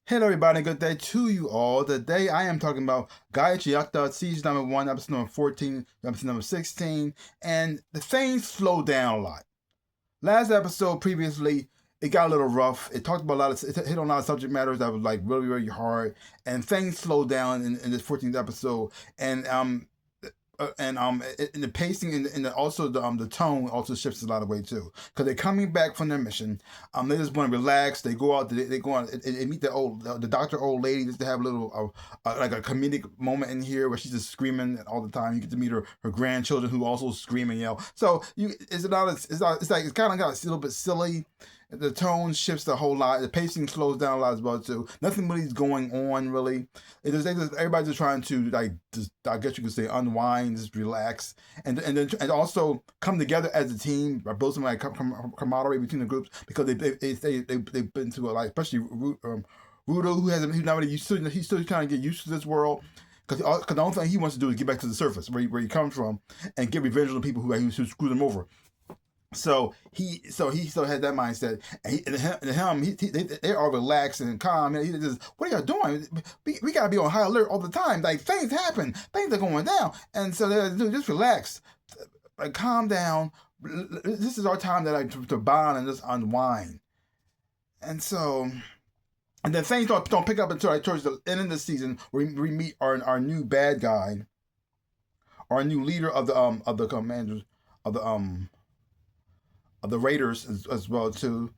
Hello, everybody. Good day to you all. Today I am talking about Gachiakuta, season number 1, episode number 14, episode number 16, and the things slowed down a lot. Last episode, previously, it got a little rough. It talked about it hit on a lot of subject matters that was like really, really hard, and things slowed down in this 14th episode, and the pacing and also the tone also shifts a lot of way too, because they're coming back from their mission. They just want to relax. They go out. They go on. They meet the doctor old lady just to have a little like a comedic moment in here where she's just screaming all the time. You get to meet her grandchildren who also scream and yell. So it's like it's kind of got a little bit silly. The tone shifts a whole lot. The pacing slows down a lot as well too. Nothing really is going on really. Everybody's just trying to I guess you could say unwind, just relax, and also come together as a team, build some like camaraderie between the groups, because they've been to especially Rudo, who's not really he's still trying to get used to this world. Because the only thing he wants to do is get back to the surface where he comes from and get revenge on the people who screwed him over. So he still had that mindset, and they are relaxed and calm. And he just, what are y'all doing? We gotta be on high alert all the time. Like things happen, things are going down, and so they're like, dude, just relax, like calm down. This is our time to bond and just unwind. And so, and then things don't pick up until towards the end of the season, where we meet our new bad guy, our new leader of the commanders of the Raiders as well too,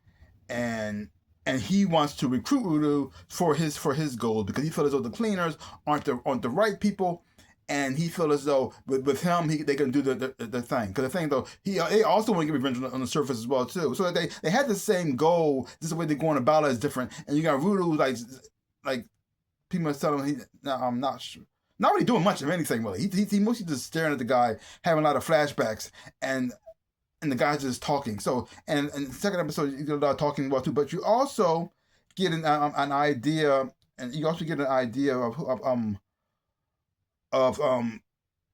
and he wants to recruit Udo for his goals, because he feels as though the cleaners aren't the right people, and he feels as though with him they can do the thing. Because the thing though, they also want to get revenge on the surface as well too. So they had the same goal. Just the way they're going about it is different. And you got Rudo like people telling him I'm not sure. Not really doing much of anything really. He mostly just staring at the guy, having a lot of flashbacks, and the guy's just talking. So, and the second episode, you get a lot of talking about too, but you also get an idea, and you also get an idea of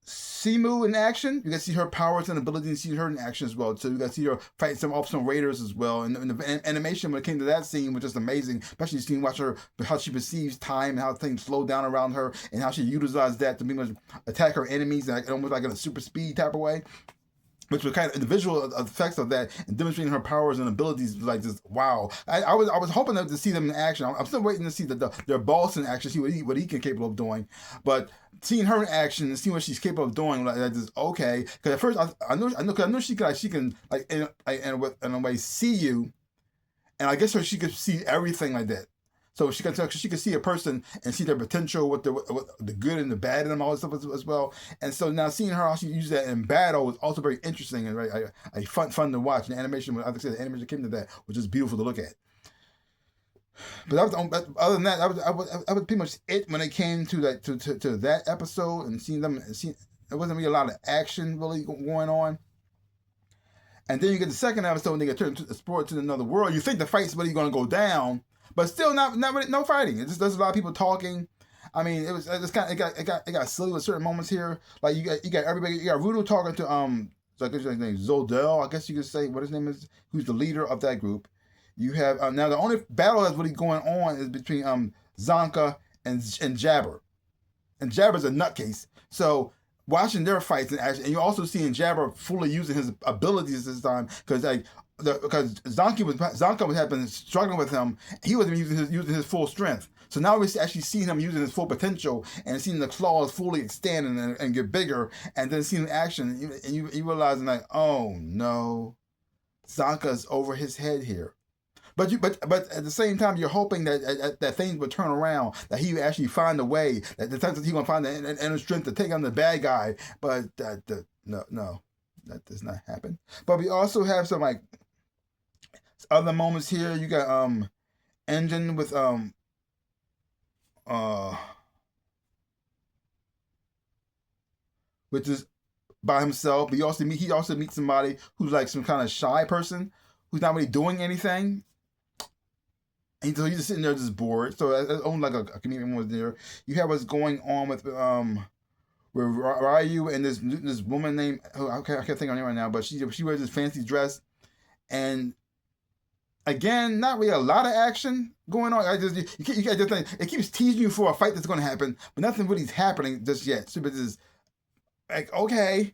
Simu in action. You can see her powers and abilities, and see her in action as well. So you can see her fight some raiders as well. And the animation when it came to that scene was just amazing. Especially seeing how she perceives time and how things slow down around her, and how she utilizes that to pretty much attack her enemies, like almost like in a super speed type of way. Which was kind of the visual effects of that and demonstrating her powers and abilities, like just wow. I was hoping to see them in action. I'm still waiting to see their boss in action, see what he can capable of doing. But seeing her in action and seeing what she's capable of doing, like just okay. Because at first I know she can in a way see you, and I guess she could see everything like that. So she could see a person and see their potential, what the good and the bad in them, all this stuff as well. And so now seeing her how she uses that in battle was also very interesting and very fun to watch. And the animation, like I said, the animation came to that, which is beautiful to look at. But other than that, that was pretty much it when it came to that episode, and seeing them. There wasn't really a lot of action really going on. And then you get the second episode, and they get turned to the sport to another world. You think the fight's really going to go down, but still not really, no fighting. It's just there's a lot of people talking. I mean, it got silly with certain moments here. Like you got everybody. You got Rudo talking to so I guess his name is Zodel. I guess you could say what his name is. Who's the leader of that group? You have now the only battle that's really going on is between Zonka and Jabber, and Jabber's a nutcase. So watching their fights and action, and you're also seeing Jabber fully using his abilities this time, because Zonka was been struggling with him. He wasn't using his full strength. So now we're actually seeing him using his full potential and seeing the claws fully extend and get bigger, and then seeing action, and you realizing like, oh no, Zonka's over his head here. But at the same time, you're hoping that things would turn around, that he would actually find a way, that the times that he's gonna find the inner strength to take on the bad guy. But no, that does not happen. But we also have some like other moments here. You got Engine with which is by himself. But he also meets somebody who's like some kind of shy person who's not really doing anything. And so he's just sitting there just bored. So only like a comedian was there. You have what's going on with Ryu and this woman named I can't think of her name right now, but she wears this fancy dress, and Again, not really a lot of action going on. You can't just think it keeps teasing you for a fight that's going to happen, but nothing really is happening just yet. So it's just like okay,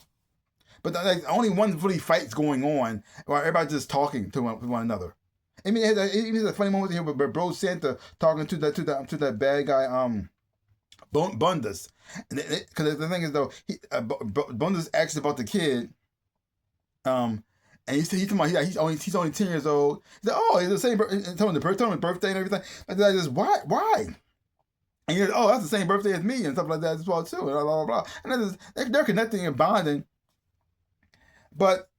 but like only one really fight's going on while everybody's just talking to one another. I mean, it has a funny moment here with Bro Santa talking to that bad guy Bundes, because the thing is though, Bundes asks about the kid, and he's talking about he's only 10 years old. He's like, oh, he's the same. Telling him birthday and everything. And I just why? And he's like, oh, that's the same birthday as me and stuff like that as well too. And blah blah blah. And they're connecting and bonding. But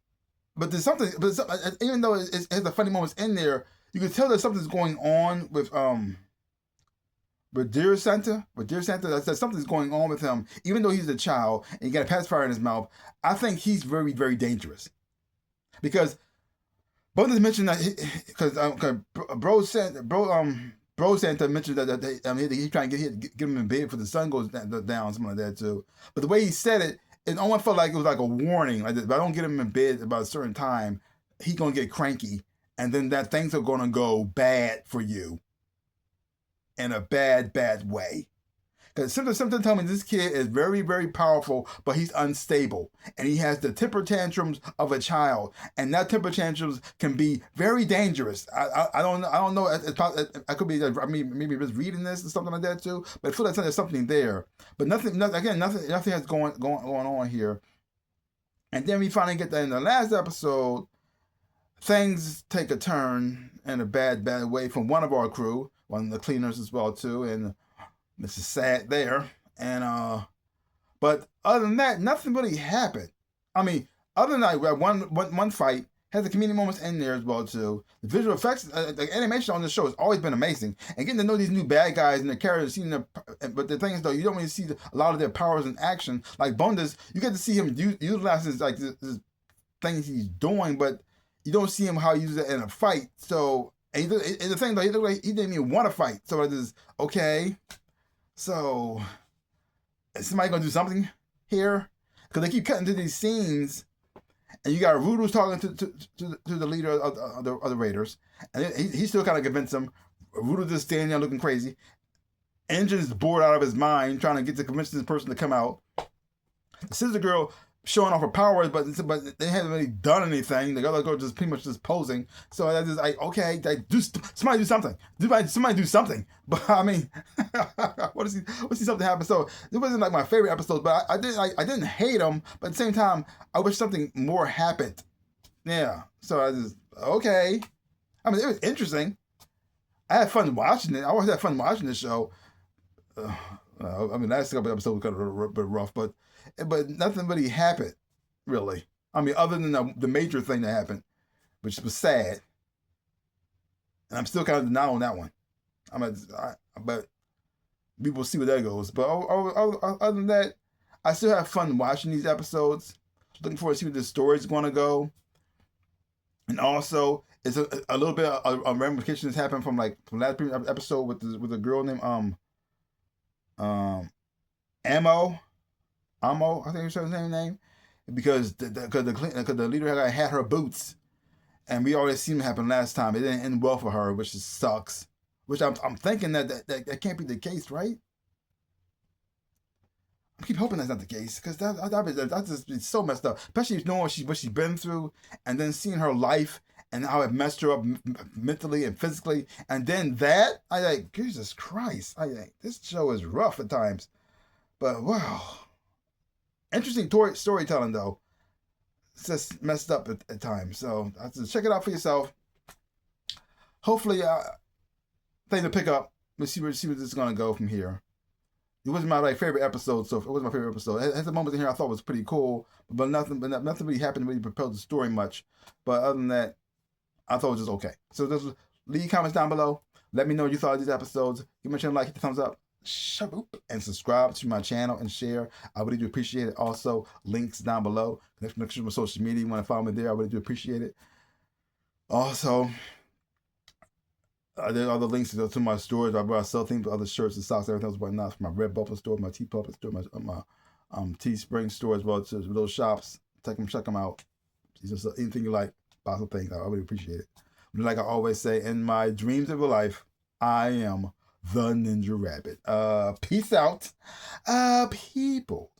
there's something. But even though it has the funny moments in there, you can tell there's something's going on with Dear Santa. That something's going on with him. Even though he's a child and he got a pacifier in his mouth, I think he's very very dangerous. Because Bonus mentioned that because Bro Santa mentioned that he's trying to get him in bed for the sun goes down, something like that too. But the way he said it, it almost felt like it was like a warning. Like if I don't get him in bed about a certain time, he's gonna get cranky, and then that things are gonna go bad for you in a bad way. Because something tell me this kid is very, very powerful, but he's unstable. And he has the temper tantrums of a child. And that temper tantrums can be very dangerous. I don't know. I could be, maybe just reading this or something like that too. But I feel like there's something there. But nothing has going on here. And then we finally get that in the last episode, things take a turn in a bad way from one of our crew, one of the cleaners as well too. And this is sad there, and but other than that, nothing really happened. I mean, other than that, we had one fight, has the community moments in there as well too. The visual effects, the animation on the show has always been amazing, and getting to know these new bad guys and their characters, seeing their. But the thing is though, you don't really see a lot of their powers in action. Like Bundes, you get to see him utilize his this things he's doing, but you don't see him how he uses it in a fight. So, and the thing though, he looked like he didn't even want to fight. So it is okay. So, is somebody gonna do something here? Because they keep cutting to these scenes, and you got Rudo's talking to the leader of the Raiders, and he still kind of convinced them. Rudo just standing there looking crazy. Engine's bored out of his mind, trying to get to convince this person to come out. The Scissor Girl showing off her powers, but they haven't really done anything. The other girl just pretty much just posing. So I just like, okay, somebody do something. Somebody do something. But I mean, what is something happen? So it wasn't like my favorite episode, but I didn't hate them. But at the same time, I wish something more happened. Yeah. So I just okay. I mean, it was interesting. I had fun watching it. I always had fun watching the show. I mean, last couple episodes were kind of a bit rough, but nothing really happened, really. I mean, other than the major thing that happened, which was sad. And I'm still kind of denial on that one. But we will see where that goes. But other than that, I still have fun watching these episodes. Looking forward to see where the story's going to go. And also, it's a little bit of ramifications happened from last previous episode with a girl named Amo, I think it's her name, because the leader had her boots, and we already seen it happen last time. It didn't end well for her, which just sucks. Which I'm thinking that can't be the case, right? I keep hoping that's not the case, because that just be so messed up, especially knowing what she's been through, and then seeing her life and how it messed her up mentally and physically, and then that I like Jesus Christ, I think this show is rough at times, but wow. Interesting storytelling, though. It's just messed up at times. So check it out for yourself. Hopefully, things will pick up. We'll see where this is going to go from here. It wasn't my favorite episode, so it wasn't my favorite episode. It had some moments in here I thought was pretty cool, but nothing really happened to really propel the story much. But other than that, I thought it was just okay. So just leave comments down below. Let me know what you thought of these episodes. Give my channel a like, hit the thumbs up. And subscribe to my channel and share. I really do appreciate it. Also, links down below. Connection to my social media. You want to follow me there? I really do appreciate it. Also, there are other links to my stores. I sell things, other shirts and socks, everything else, whatnot. From my Redbubble store, my TeePublic store, my Teespring store as well. To those shops, check them out. Anything you like, buy some things. I really appreciate it. Like I always say, in my dreams of a life, I am the Ninja Rabbit. Peace out, people.